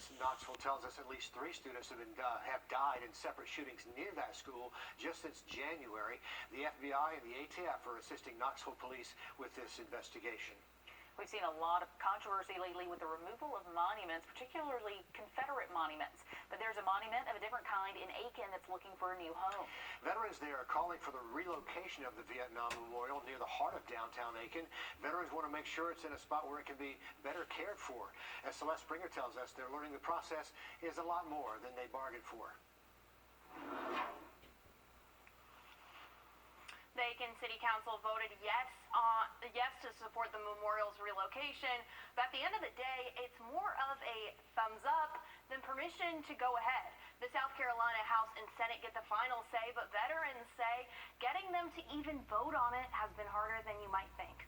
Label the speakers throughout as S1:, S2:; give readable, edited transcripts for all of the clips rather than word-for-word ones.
S1: This Knoxville tells us at least 3 students have died in separate shootings near that school just since January. The FBI and the ATF are assisting Knoxville police with this investigation.
S2: We've seen a lot of controversy lately with the removal of monuments, particularly Confederate monuments. But there's a monument of a different kind in Aiken that's looking for a new home.
S1: Veterans there are calling for the relocation of the Vietnam Memorial near the heart of downtown Aiken. Veterans want to make sure it's in a spot where it can be better cared for. As Celeste Springer tells us, they're learning the process is a lot more than they bargained for.
S2: The Aiken City Council voted yes to support the memorial's relocation, but at the end of the day, it's more of a thumbs up than permission to go ahead. The South Carolina House and Senate get the final say, but veterans say getting them to even vote on it has been harder than you might think.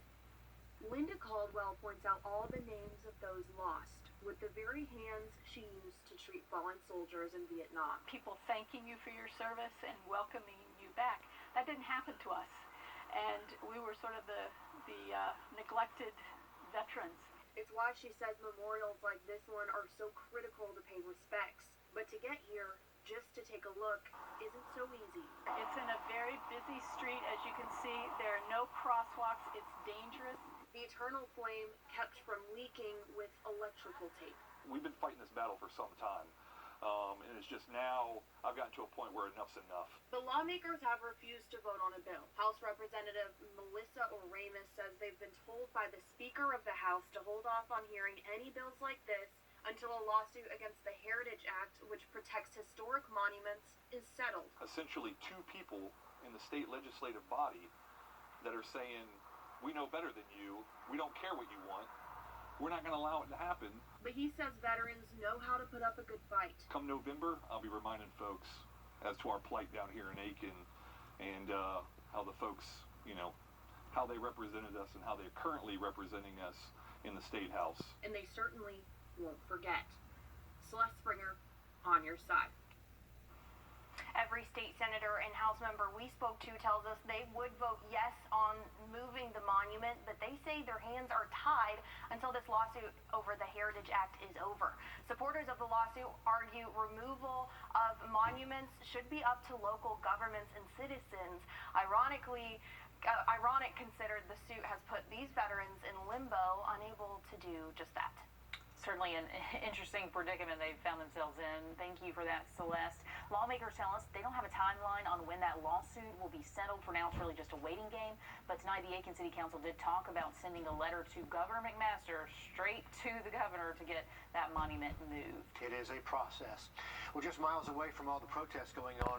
S3: Linda Caldwell points out all the names of those lost with the very hands she used to treat fallen soldiers in Vietnam.
S4: People thanking you for your service and welcoming you back. That didn't happen to us, and we were sort of the neglected veterans.
S3: It's why she says memorials like this one are so critical to pay respects. But to get here, just to take a look, isn't so easy.
S4: It's in a very busy street, as you can see. There are no crosswalks. It's dangerous.
S3: The eternal flame kept from leaking with electrical tape.
S5: We've been fighting this battle for some time. And it's just now, I've gotten to a point where enough's enough.
S3: The lawmakers have refused to vote on a bill. House Representative Melissa Oramus says they've been told by the Speaker of the House to hold off on hearing any bills like this until a lawsuit against the Heritage Act, which protects historic monuments, is settled.
S5: Essentially 2 people in the state legislative body that are saying, we know better than you, we don't care what you want, we're not going to allow it to happen.
S3: But he says veterans know how to put up a good fight.
S5: Come November, I'll be reminding folks as to our plight down here in Aiken and how the folks, how they represented us and how they're currently representing us in the State House.
S3: And they certainly won't forget. Celeste Springer, on your side.
S2: Every state senator and House member we spoke to tells us they would vote yes on moving the monument, but they say their hands are tied until this lawsuit over the Heritage Act is over. Supporters of the lawsuit argue removal of monuments should be up to local governments and citizens. Ironic considered the suit has put these veterans in limbo, unable to do just that.
S4: Certainly an interesting predicament they found themselves in. Thank you for that, Celeste. Lawmakers tell us they don't have a timeline on when that lawsuit will be settled. For now, it's really just a waiting game. But tonight, the Aiken City Council did talk about sending a letter to Governor McMaster straight to the governor to get that monument moved.
S1: It is a process. Well, just miles away from all the protests going on.